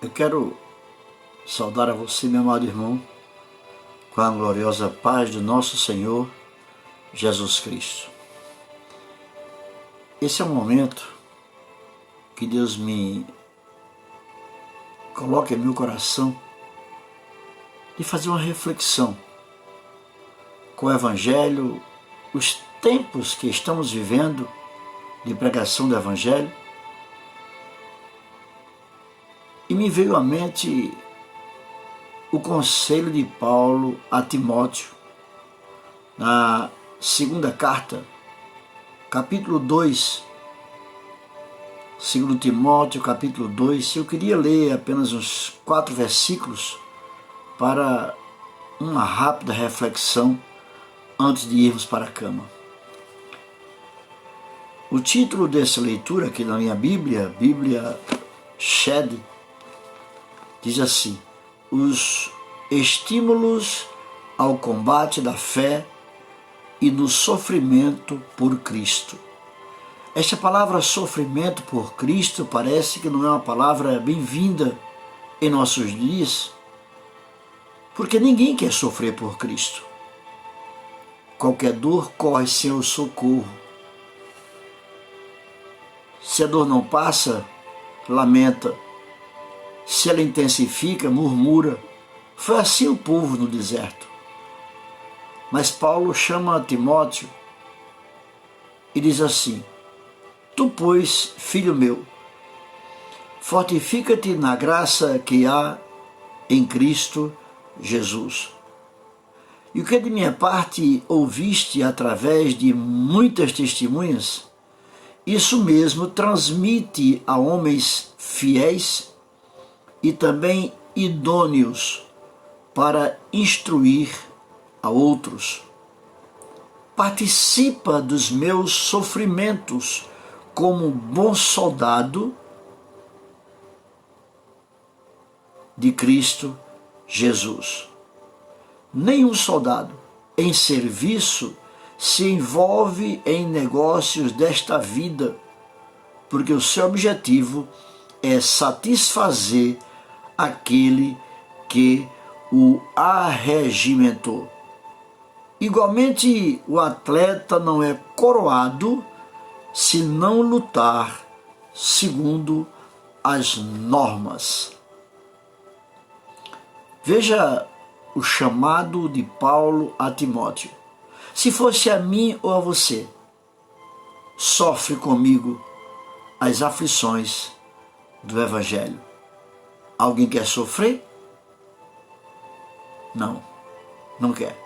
Eu quero saudar a você, meu amado irmão, com a gloriosa paz do nosso Senhor Jesus Cristo. Esse é um momento que Deus me coloca em meu coração de fazer uma reflexão com o Evangelho, os tempos que estamos vivendo de pregação do Evangelho. E me veio à mente o conselho de Paulo a Timóteo, na segunda carta, capítulo 2, 2 Timóteo, capítulo 2. Eu queria ler apenas uns 4 versículos para uma rápida reflexão antes de irmos para a cama. O título dessa leitura aqui na minha Bíblia Shed, diz assim: os estímulos ao combate da fé e do sofrimento por Cristo. Esta palavra sofrimento por Cristo parece que não é uma palavra bem-vinda em nossos dias, porque ninguém quer sofrer por Cristo. Qualquer dor corre sem o socorro. Se a dor não passa, lamenta. Se ela intensifica, murmura. Foi assim o povo no deserto. Mas Paulo chama Timóteo e diz assim: tu, pois, filho meu, fortifica-te na graça que há em Cristo Jesus. E o que de minha parte ouviste através de muitas testemunhas, isso mesmo transmite a homens fiéis e também idôneos para instruir a outros. Participa dos meus sofrimentos como bom soldado de Cristo Jesus. Nenhum soldado em serviço se envolve em negócios desta vida, porque o seu objetivo é satisfazer aquele que o arregimentou. Igualmente, o atleta não é coroado se não lutar segundo as normas. Veja o chamado de Paulo a Timóteo. Se fosse a mim ou a você, sofre comigo as aflições do Evangelho. Alguém quer sofrer? Não quer.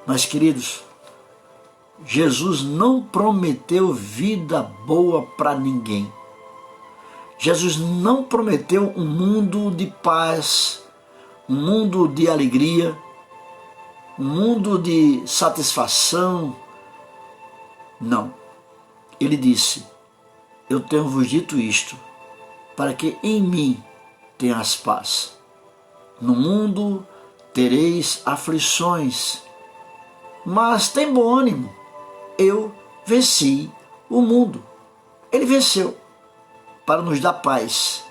Mas, queridos, Jesus não prometeu vida boa para ninguém. Jesus não prometeu um mundo de paz, um mundo de alegria, um mundo de satisfação. Não. Ele disse: eu tenho-vos dito isto, para que em mim tenhas paz. No mundo tereis aflições, mas tem bom ânimo. Eu venci o mundo. Ele venceu para nos dar paz.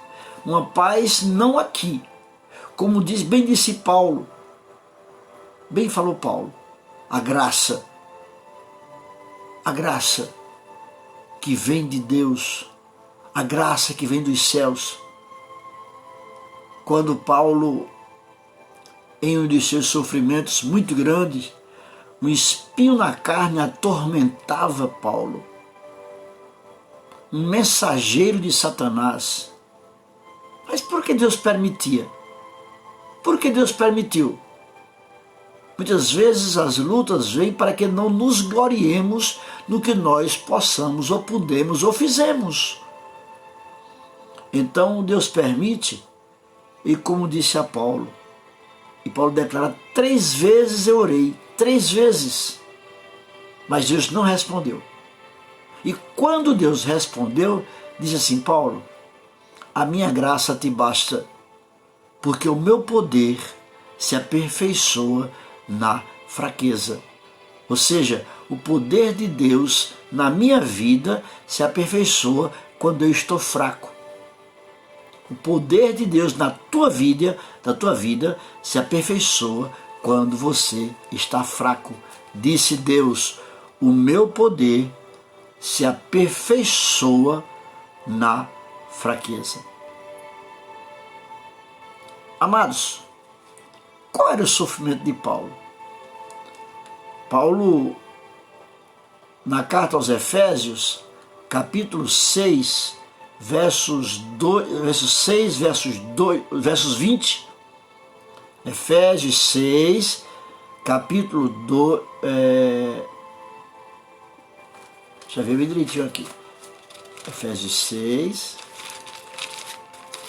Uma paz não aqui, como bem disse Paulo. Bem falou Paulo, a graça que vem de Deus, a graça que vem dos céus. Quando Paulo, em um dos seus sofrimentos muito grandes, um espinho na carne atormentava Paulo, um mensageiro de Satanás. Mas por que Deus permitia? Por que Deus permitiu? Muitas vezes as lutas vêm para que não nos gloriemos no que nós possamos ou pudemos ou fizemos. Então Deus permite, e como disse a Paulo, e Paulo declara: 3 vezes eu orei, 3 vezes, mas Deus não respondeu. E quando Deus respondeu, diz assim: Paulo, a minha graça te basta, porque o meu poder se aperfeiçoa na fraqueza. Ou seja, o poder de Deus na minha vida se aperfeiçoa quando eu estou fraco. O poder de Deus na tua vida se aperfeiçoa quando você está fraco. Disse Deus: o meu poder se aperfeiçoa na fraqueza. Amados, qual era o sofrimento de Paulo? Paulo, na carta aos Efésios, capítulo 6, versos 20, Efésios 6, capítulo 2, deixa eu ver bem direitinho aqui, Efésios 6,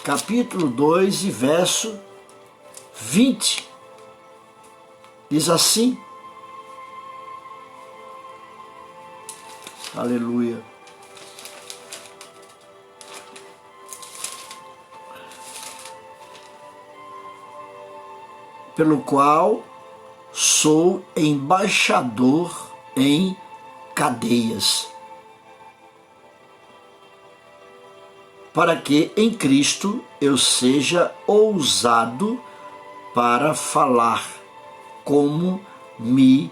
capítulo 2 e verso 20, diz assim, aleluia, pelo qual sou embaixador em cadeias, para que em Cristo eu seja ousado para falar como me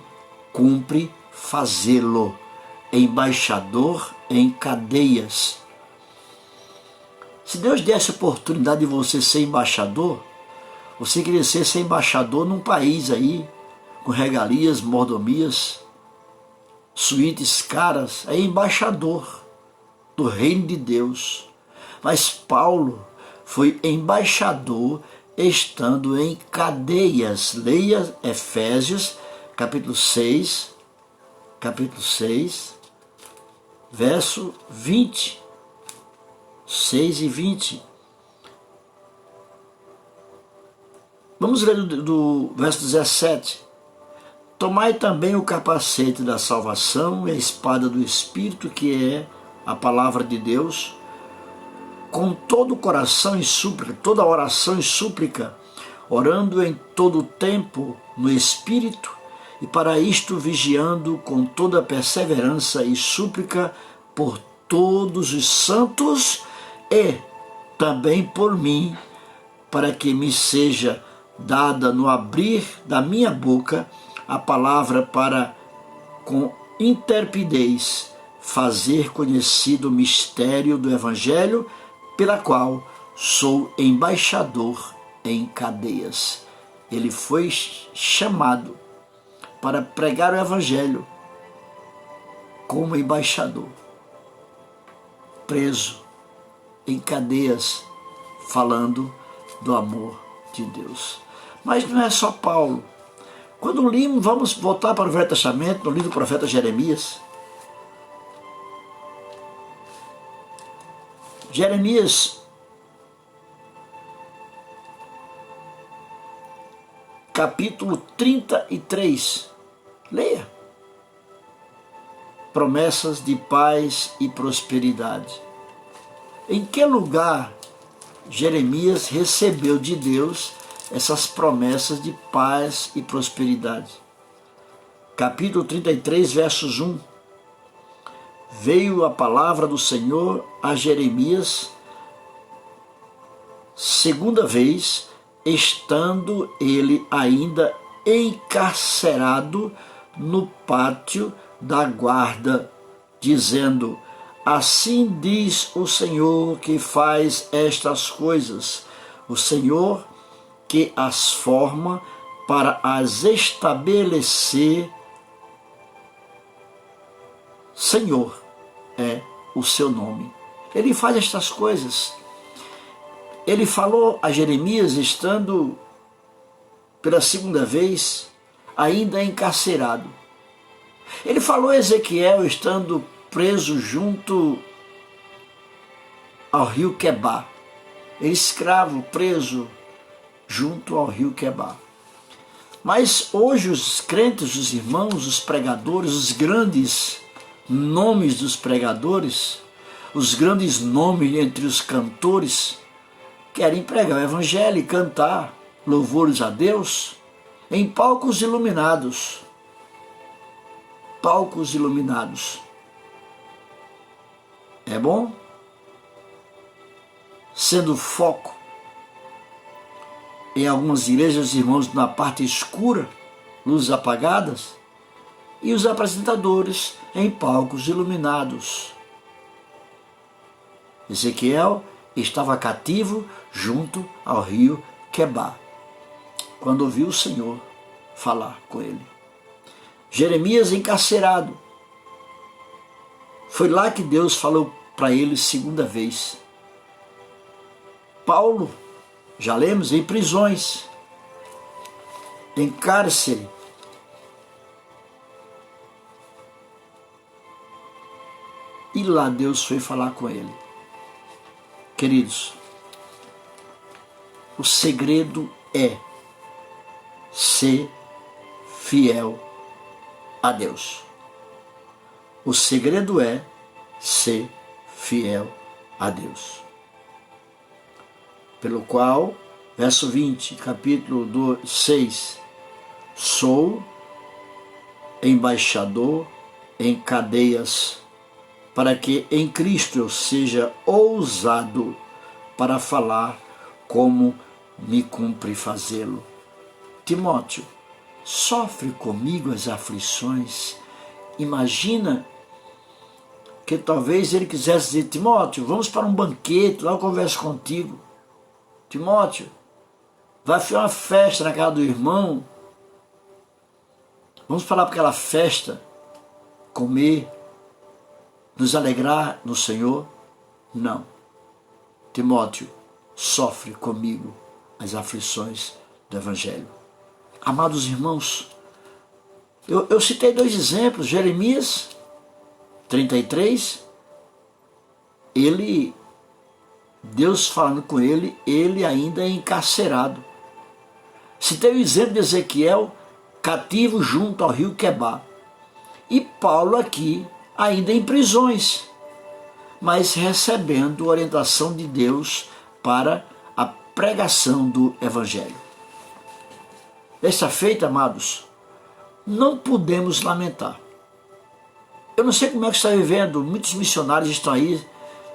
cumpre fazê-lo, embaixador em cadeias. Se Deus desse a oportunidade de você ser embaixador, você queria ser embaixador num país aí, com regalias, mordomias, suítes caras, é embaixador do reino de Deus. Mas Paulo foi embaixador estando em cadeias. Leia Efésios, capítulo 6, verso 20, 6 e 20. Vamos ler do verso 17. Tomai também o capacete da salvação e a espada do Espírito, que é a palavra de Deus, com todo o coração e súplica, toda oração e súplica, orando em todo o tempo no Espírito, e para isto vigiando com toda perseverança e súplica por todos os santos e também por mim, para que me seja dada no abrir da minha boca a palavra para, com intrepidez, fazer conhecido o mistério do Evangelho, pela qual sou embaixador em cadeias. Ele foi chamado para pregar o Evangelho como embaixador, preso em cadeias, falando do amor de Deus. Mas não é só Paulo. Quando limos, vamos voltar para o Velho Testamento, no livro do profeta Jeremias. Jeremias, capítulo 33. Leia. Promessas de paz e prosperidade. Em que lugar Jeremias recebeu de Deus essas promessas de paz e prosperidade? Capítulo 33, versos 1. Veio a palavra do Senhor a Jeremias, segunda vez, estando ele ainda encarcerado no pátio da guarda, dizendo: assim diz o Senhor que faz estas coisas, o Senhor que as forma para as estabelecer. Senhor é o seu nome. Ele faz estas coisas. Ele falou a Jeremias estando pela segunda vez ainda encarcerado. Ele falou a Ezequiel estando preso junto ao rio Quebar. Ele escravo preso junto ao rio Quebar. Mas hoje os crentes, os irmãos, os pregadores, os grandes nomes dos pregadores, os grandes nomes entre os cantores, querem pregar o Evangelho e cantar louvores a Deus em palcos iluminados. Palcos iluminados. É bom? sendo foco em algumas igrejas, irmãos, na parte escura, luzes apagadas, e os apresentadores em palcos iluminados. Ezequiel estava cativo junto ao rio Quebar, quando ouviu o Senhor falar com ele. Jeremias encarcerado. Foi lá que Deus falou para ele segunda vez. Paulo, já lemos, em prisões, em cárcere. E lá Deus foi falar com ele. Queridos, o segredo é ser fiel a Deus. O segredo é ser fiel a Deus. Pelo qual, verso 20, capítulo 6, sou embaixador em cadeias, para que em Cristo eu seja ousado para falar como me cumpre fazê-lo. Timóteo, sofre comigo as aflições. Imagina que talvez ele quisesse dizer, Timóteo, vamos para um banquete, lá eu converso contigo. Timóteo, vai fazer uma festa na casa do irmão. Vamos falar para aquela festa, comer, nos alegrar no Senhor? Não. Timóteo, sofre comigo as aflições do Evangelho. Amados irmãos, eu citei 2 exemplos. Jeremias 33, Deus falando com ele ainda é encarcerado. Citei o exemplo de Ezequiel, cativo junto ao rio Quebar. E Paulo aqui, ainda em prisões, mas recebendo orientação de Deus para a pregação do Evangelho. Desta feita, amados, não podemos lamentar. Eu não sei como é que está vivendo, muitos missionários estão aí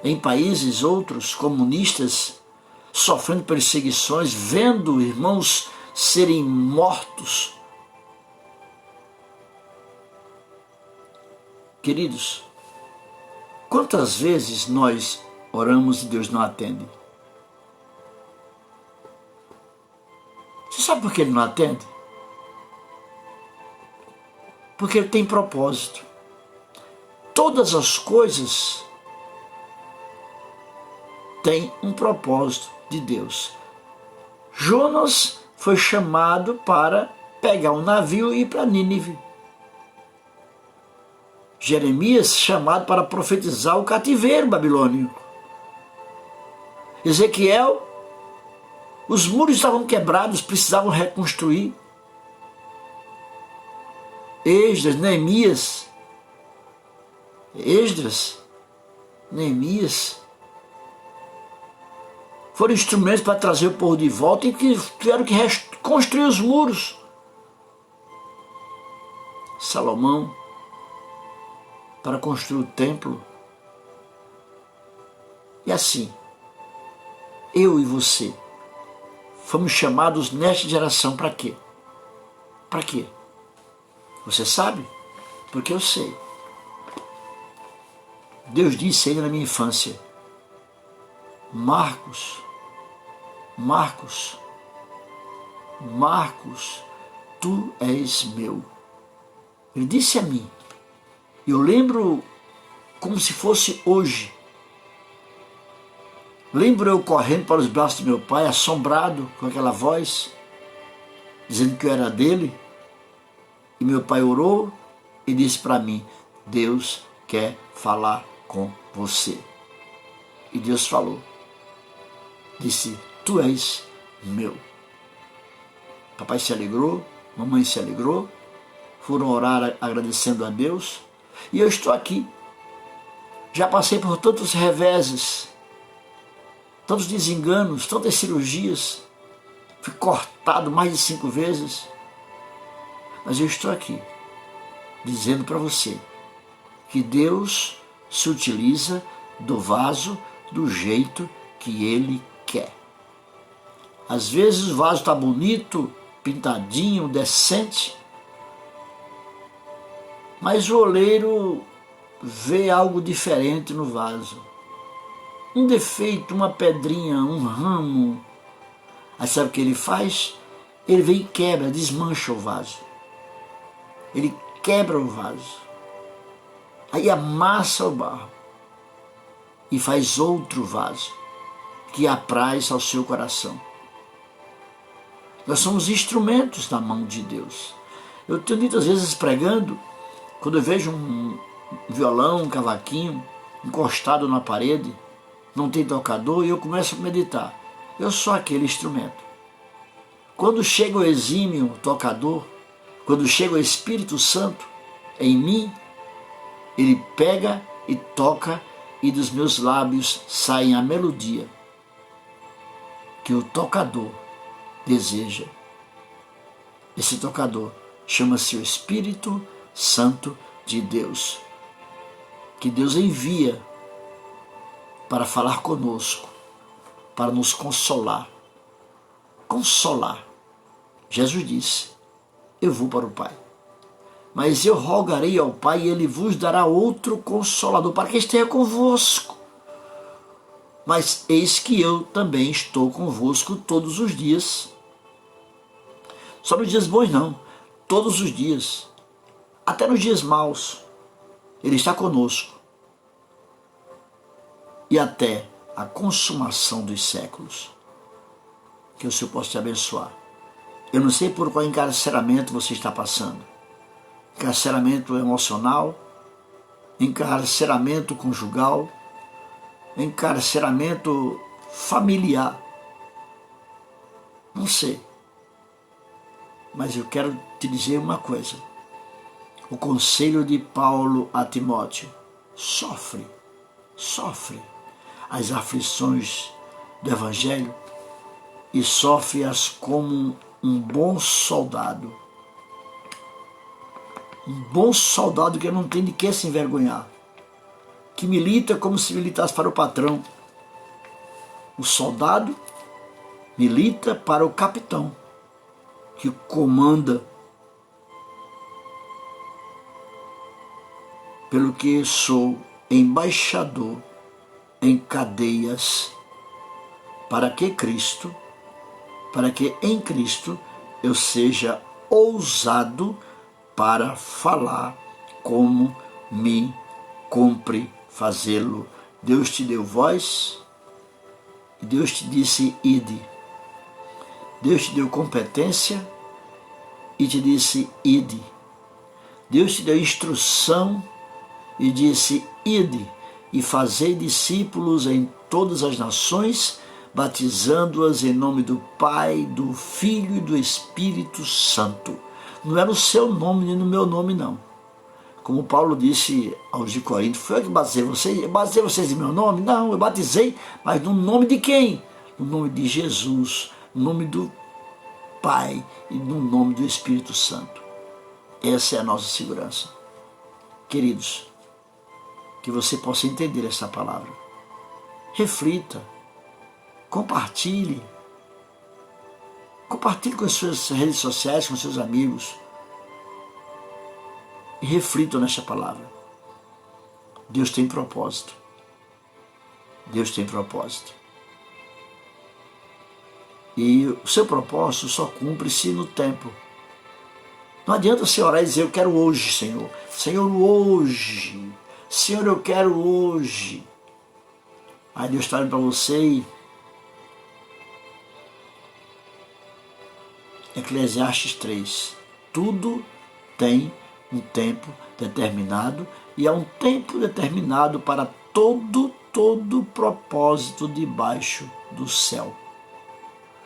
em países outros comunistas, sofrendo perseguições, vendo irmãos serem mortos. Queridos, quantas vezes nós oramos e Deus não atende? Você sabe por que Ele não atende? Porque Ele tem propósito. Todas as coisas têm um propósito de Deus. Jonas foi chamado para pegar um navio e ir para Nínive. Jeremias chamado para profetizar o cativeiro babilônico. Ezequiel, os muros estavam quebrados, precisavam reconstruir. Neemias, foram instrumentos para trazer o povo de volta e que tiveram que reconstruir os muros. Salomão, para construir o templo. E assim, eu e você fomos chamados nesta geração para quê? Para quê? Você sabe? Porque eu sei. Deus disse ainda na minha infância, Marcos, tu és meu. Ele disse a mim, e eu lembro como se fosse hoje. Lembro eu correndo para os braços de meu pai, assombrado com aquela voz, dizendo que eu era dele. E meu pai orou e disse para mim, Deus quer falar com você. E Deus falou. Disse, tu és meu. Papai se alegrou, mamãe se alegrou, foram orar agradecendo a Deus. E eu estou aqui. Já passei por tantos reveses, tantos desenganos, tantas cirurgias. Fui cortado mais de 5 vezes. Mas eu estou aqui, dizendo para você, que Deus se utiliza do vaso do jeito que Ele quer. Às vezes o vaso está bonito, pintadinho, decente, mas o oleiro vê algo diferente no vaso. Um defeito, uma pedrinha, um ramo. Aí sabe o que ele faz? Ele vem e quebra, desmancha o vaso. Ele quebra o vaso. Aí amassa o barro e faz outro vaso que apraz ao seu coração. Nós somos instrumentos na mão de Deus. Eu tenho muitas vezes pregando, quando eu vejo um violão, um cavaquinho encostado na parede, não tem tocador, e eu começo a meditar. Eu sou aquele instrumento. Quando chega o exímio tocador, quando chega o Espírito Santo em mim, ele pega e toca, e dos meus lábios sai a melodia que o tocador deseja. Esse tocador chama-se o Espírito Santo de Deus, que Deus envia para falar conosco, para nos consolar. Consolar. Jesus disse: eu vou para o Pai, mas eu rogarei ao Pai e Ele vos dará outro Consolador para que esteja convosco. Mas eis que eu também estou convosco todos os dias. Só nos dias bons não, todos os dias. Até nos dias maus, Ele está conosco. E até a consumação dos séculos. Que o Senhor possa te abençoar. Eu não sei por qual encarceramento você está passando. Encarceramento emocional, encarceramento conjugal, encarceramento familiar. Não sei. Mas eu quero te dizer uma coisa. O conselho de Paulo a Timóteo: sofre as aflições do Evangelho e sofre-as como um bom soldado. Um bom soldado que não tem de que se envergonhar, que milita como se militasse para o patrão. O soldado milita para o capitão, que comanda. Pelo que sou embaixador em cadeias, para que em Cristo eu seja ousado para falar como me cumpre fazê-lo. Deus te deu voz e Deus te disse: ide. Deus te deu competência e te disse: ide. Deus te deu instrução e disse: ide e fazei discípulos em todas as nações, batizando-as em nome do Pai, do Filho e do Espírito Santo. Não é no seu nome nem no meu nome, não. Como Paulo disse aos de Corinto: foi eu que batizei vocês? Eu batizei vocês em meu nome? Não, eu batizei, mas no nome de quem? No nome de Jesus, no nome do Pai e no nome do Espírito Santo. Essa é a nossa segurança. Queridos, que você possa entender essa palavra. Reflita, compartilhe com as suas redes sociais, com seus amigos, e reflitam nessa palavra. Deus tem propósito. Deus tem propósito. E o seu propósito só cumpre-se no tempo. Não adianta você orar e dizer: eu quero hoje, Senhor. Senhor, hoje. Senhor, eu quero hoje. Aí Deus está olhando para você e Eclesiastes 3. Tudo tem um tempo determinado e há um tempo determinado para todo propósito debaixo do céu.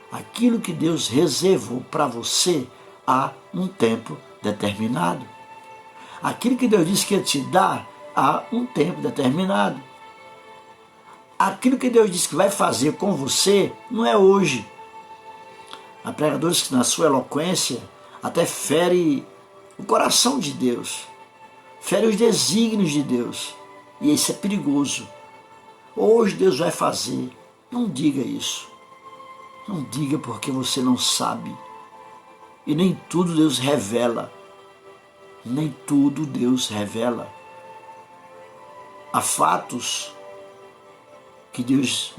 Aquilo que Deus reservou para você há um tempo determinado. Aquilo que Deus disse que ia te dar há um tempo determinado. Aquilo que Deus disse que vai fazer com você não é hoje. Há pregadores que na sua eloquência até fere o coração de Deus, fere os desígnios de Deus, e isso é perigoso. Hoje Deus vai fazer. Não diga isso. Não diga porque você não sabe. E nem tudo Deus revela. Nem tudo Deus revela. Há fatos que Deus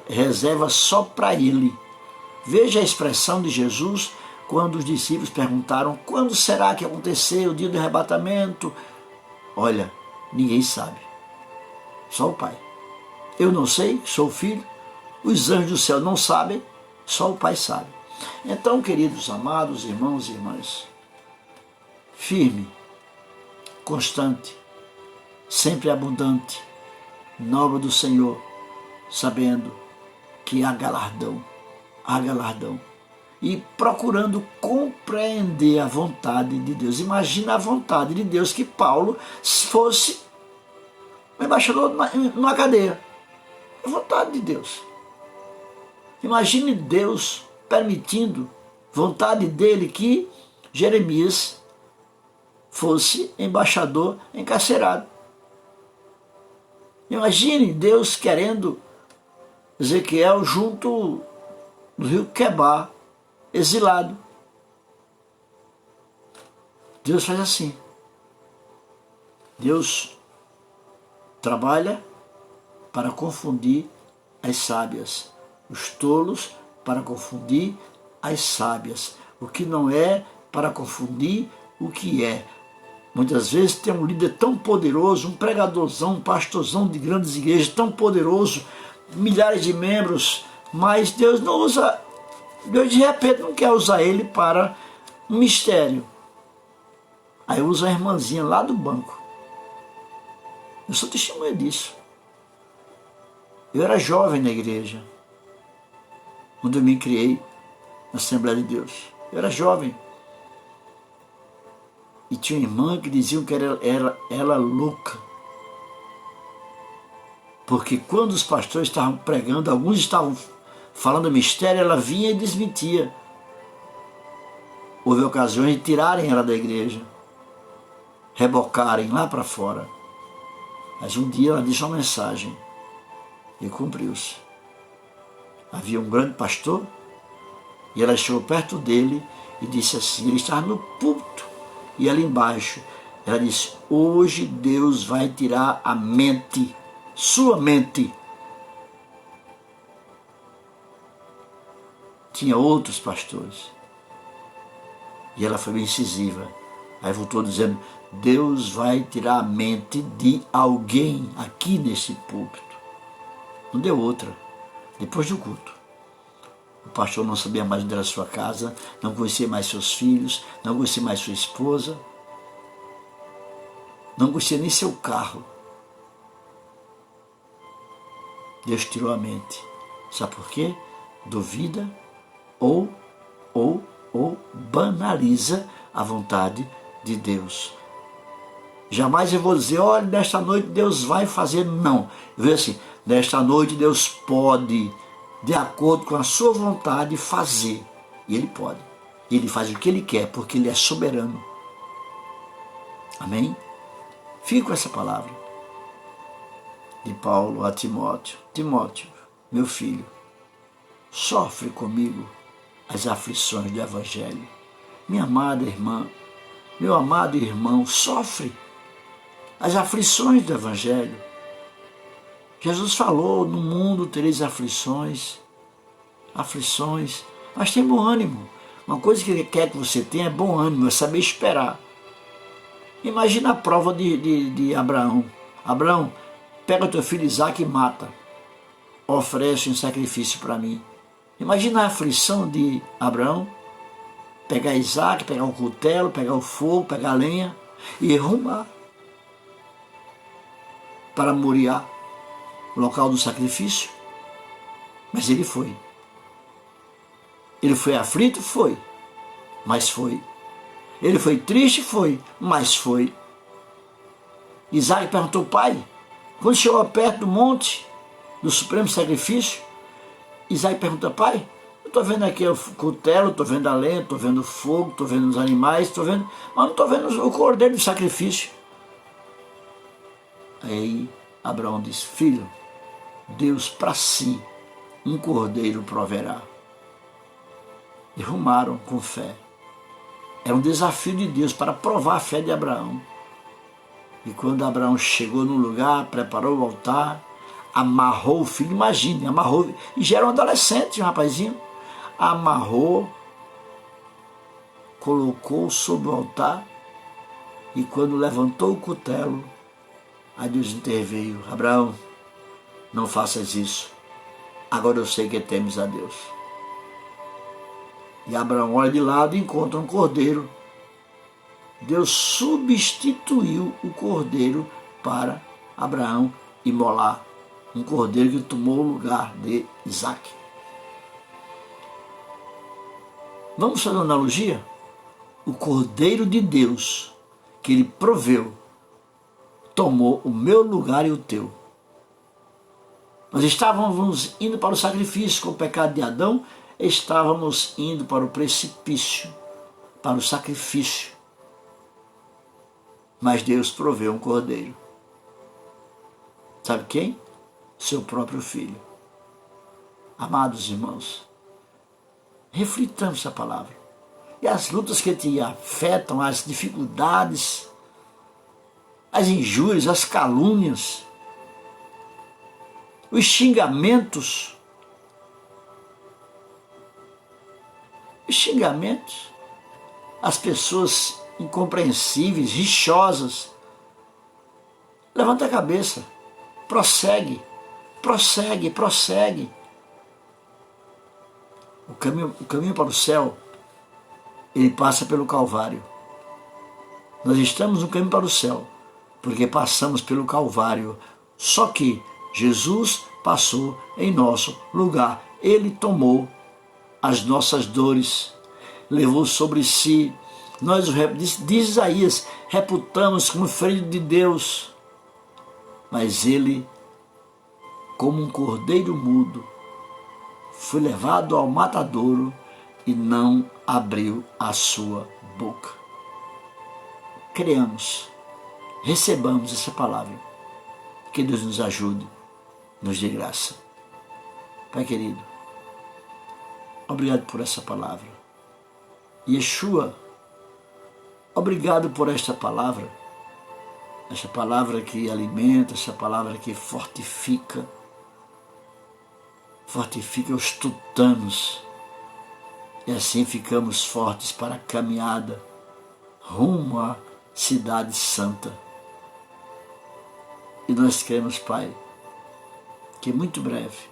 reserva só para Ele. Veja a expressão de Jesus quando os discípulos perguntaram: quando será que aconteceu o dia do arrebatamento? Olha, ninguém sabe. Só o Pai. Eu não sei, sou filho. Os anjos do céu não sabem, só o Pai sabe. Então, queridos amados irmãos e irmãs, firme, constante, sempre abundante, na obra do Senhor, sabendo que há galardão, e procurando compreender a vontade de Deus. Imagina a vontade de Deus que Paulo fosse um embaixador numa cadeia. A vontade de Deus. Imagine Deus permitindo, vontade dele, que Jeremias fosse embaixador encarcerado. Imagine Deus querendo Ezequiel junto do rio Quebar, exilado. Deus faz assim. Deus trabalha para confundir as sábias, os tolos para confundir as sábias, o que não é para confundir o que é. Muitas vezes tem um líder tão poderoso, um pregadorzão, um pastorzão de grandes igrejas tão poderoso, milhares de membros, mas Deus não usa, Deus de repente não quer usar ele para um mistério. Aí usa a irmãzinha lá do banco. Eu sou testemunha disso. Eu era jovem na igreja, quando eu me criei na Assembleia de Deus. Eu era jovem. E tinha uma irmã que diziam que era ela louca. Porque quando os pastores estavam pregando, alguns estavam falando mistério, ela vinha e desmentia. Houve ocasiões de tirarem ela da igreja, rebocarem lá para fora. Mas um dia ela disse uma mensagem e cumpriu-se. Havia um grande pastor e ela chegou perto dele e disse assim, ele estava no púlpito e ali embaixo, ela disse: hoje Deus vai tirar a mente, sua mente. Tinha outros pastores e ela foi bem incisiva. Aí voltou dizendo: Deus vai tirar a mente de alguém aqui nesse púlpito. Não deu outra. Depois do culto, o pastor não sabia mais onde era a sua casa, não conhecia mais seus filhos, não conhecia mais sua esposa, não conhecia nem seu carro. Deus tirou a mente. Sabe por quê? Duvida ou banaliza a vontade de Deus. Jamais eu vou dizer: olha, nesta noite Deus vai fazer. Não. Eu vejo assim: nesta noite Deus pode, de acordo com a sua vontade, fazer. E Ele pode. Ele faz o que Ele quer, porque Ele é soberano. Amém? Fique com essa palavra de Paulo a Timóteo. Timóteo, meu filho, sofre comigo as aflições do Evangelho. Minha amada irmã, meu amado irmão, sofre as aflições do Evangelho. Jesus falou: no mundo tereis aflições, mas tem bom ânimo. Uma coisa que Ele quer que você tenha é bom ânimo, é saber esperar. Imagina a prova de Abraão. Abraão, pega teu filho Isaque e mata. Oferece um sacrifício para mim. Imagina a aflição de Abraão. Pegar Isaque, pegar o cutelo, pegar o fogo, pegar a lenha e rumar para Moriá, o local do sacrifício. Mas ele foi. Ele foi aflito? Foi. Mas foi. Ele foi triste? Foi. Mas foi. Isaque perguntou: pai, quando chegou perto do monte do supremo sacrifício, Isaque pergunta: pai, eu estou vendo aqui o cutelo, estou vendo a lenha, estou vendo o fogo, estou vendo os animais, estou vendo, mas não estou vendo o cordeiro do sacrifício. Aí Abraão disse: filho, Deus para si um cordeiro proverá. E rumaram com fé. É um desafio de Deus para provar a fé de Abraão. E quando Abraão chegou no lugar, preparou o altar, amarrou o filho, imagine, amarrou, e já era um adolescente, um rapazinho, amarrou, colocou sobre o altar, e quando levantou o cutelo, aí Deus interveio: Abraão, não faças isso, agora eu sei que temes a Deus. E Abraão olha de lado e encontra um cordeiro. Deus substituiu o cordeiro para Abraão imolar, um cordeiro que tomou o lugar de Isaac. Vamos fazer uma analogia? O cordeiro de Deus, que ele proveu, tomou o meu lugar e o teu. Nós estávamos indo para o sacrifício com o pecado de Adão, estávamos indo para o precipício, para o sacrifício. Mas Deus proveu um cordeiro. Sabe quem? Seu próprio filho. Amados irmãos, reflitamos essa palavra. E as lutas que te afetam, as dificuldades, as injúrias, as calúnias, os xingamentos, as pessoas incompreensíveis, rixosas. Levanta a cabeça, prossegue. O caminho para o céu, ele passa pelo Calvário. Nós estamos no caminho para o céu, porque passamos pelo Calvário. Só que Jesus passou em nosso lugar. Ele tomou as nossas dores, levou sobre si. Nós, diz Isaías, reputamos como ferido de Deus, mas ele, como um cordeiro mudo, foi levado ao matadouro e não abriu a sua boca. Creamos, recebamos essa palavra, que Deus nos ajude, nos dê graça. Pai querido, obrigado por essa palavra. Yeshua, obrigado por esta palavra que alimenta, essa palavra que fortifica os tutanos, e assim ficamos fortes para a caminhada rumo à cidade santa. E nós queremos, Pai, que muito breve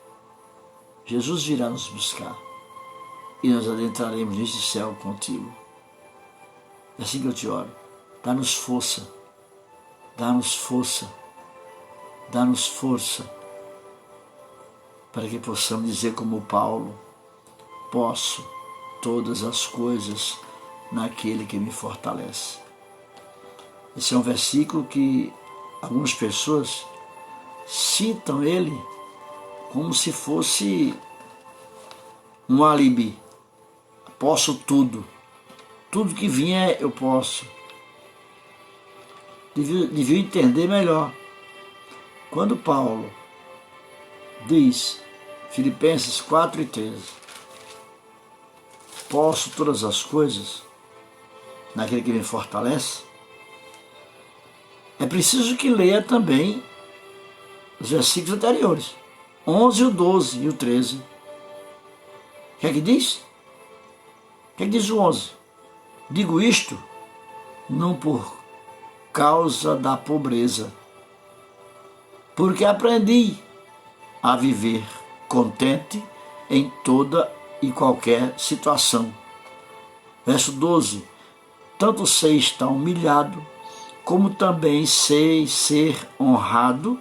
Jesus virá nos buscar e nós adentraremos neste céu contigo. É assim que eu te oro. Dá-nos força, para que possamos dizer como Paulo: posso todas as coisas naquele que me fortalece. Esse é um versículo que algumas pessoas citam ele como se fosse um álibi. Posso tudo que vier eu posso. Devia entender melhor. Quando Paulo diz, Filipenses 4:13, posso todas as coisas naquele que me fortalece, é preciso que leia também os versículos anteriores, 11, o 12 e o 13. O que é que diz? O que é que diz o 11? Digo isto não por causa da pobreza, porque aprendi a viver contente em toda e qualquer situação. Verso 12, tanto sei estar humilhado, como também sei ser honrado,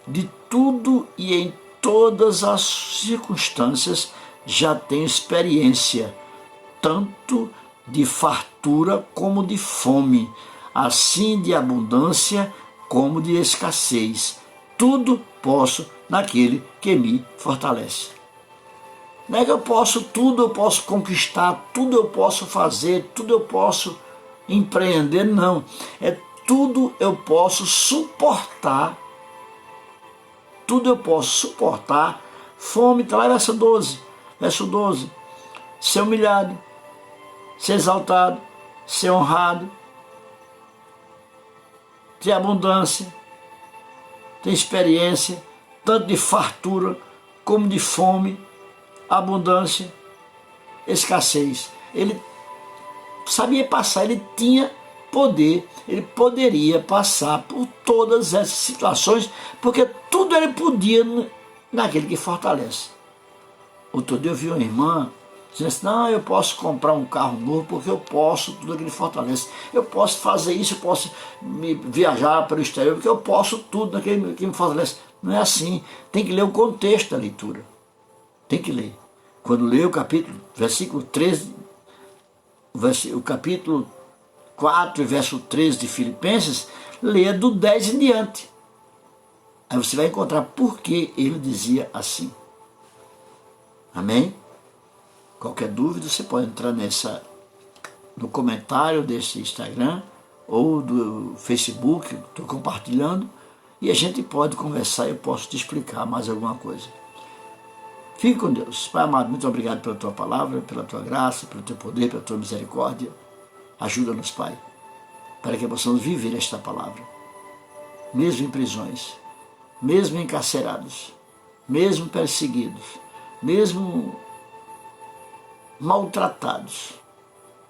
de tudo e em todas as circunstâncias já tenho experiência, tanto de fartura como de fome, assim de abundância como de escassez. Tudo posso naquele que me fortalece. Não é que eu posso tudo, eu posso conquistar, tudo eu posso fazer, tudo eu posso empreender, não. É tudo eu posso suportar, Fome, está lá verso 12. Verso 12. Ser humilhado, ser exaltado, ser honrado, ter abundância, ter experiência, tanto de fartura como de fome, abundância, escassez. Ele sabia passar, ele tinha poder, ele poderia passar por todas essas situações, porque tudo ele podia naquele que fortalece. Outro dia eu vi uma irmã dizendo assim, não, eu posso comprar um carro novo porque eu posso, tudo aquilo fortalece. Eu posso fazer isso, eu posso viajar para o exterior porque eu posso tudo naquele que me fortalece. Não é assim, tem que ler o contexto da leitura. Tem que ler. Quando lê o capítulo, versículo 13, o capítulo 4 e verso 13 de Filipenses, leia do 10 em diante. Aí você vai encontrar por que ele dizia assim. Amém? Qualquer dúvida, você pode entrar no comentário desse Instagram ou do Facebook, estou compartilhando, e a gente pode conversar e eu posso te explicar mais alguma coisa. Fique com Deus. Pai amado, muito obrigado pela tua palavra, pela tua graça, pelo teu poder, pela tua misericórdia. Ajuda-nos, Pai, para que possamos viver esta palavra, mesmo em prisões, mesmo encarcerados, mesmo perseguidos, mesmo maltratados,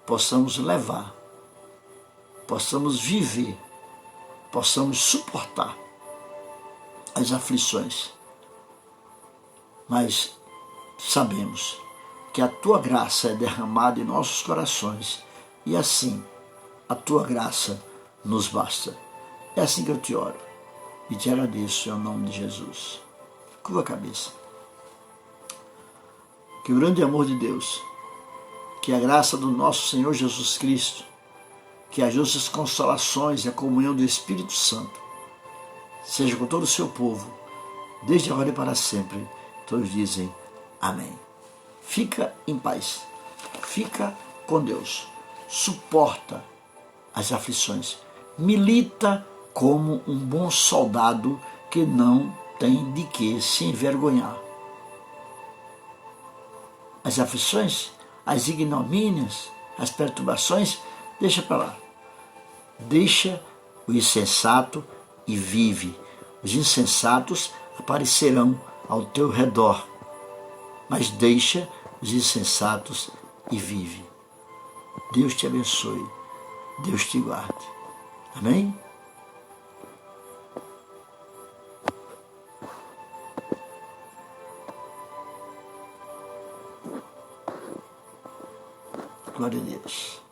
possamos levar, possamos viver, possamos suportar as aflições, mas sabemos que a tua graça é derramada em nossos corações e assim a tua graça nos basta. É assim que eu te oro e te agradeço em nome de Jesus. Curva a cabeça. Que o grande amor de Deus, que a graça do nosso Senhor Jesus Cristo, que as nossas consolações e a comunhão do Espírito Santo seja com todo o seu povo, desde agora e para sempre. Todos dizem amém. Fica em paz, fica com Deus, suporta as aflições, milita como um bom soldado que não tem de que se envergonhar. As aflições, as ignomínias, as perturbações, deixa para lá. Deixa o insensato e vive. Os insensatos aparecerão ao teu redor, mas deixa os insensatos e vive. Deus te abençoe, Deus te guarde. Amém? Glória a Deus.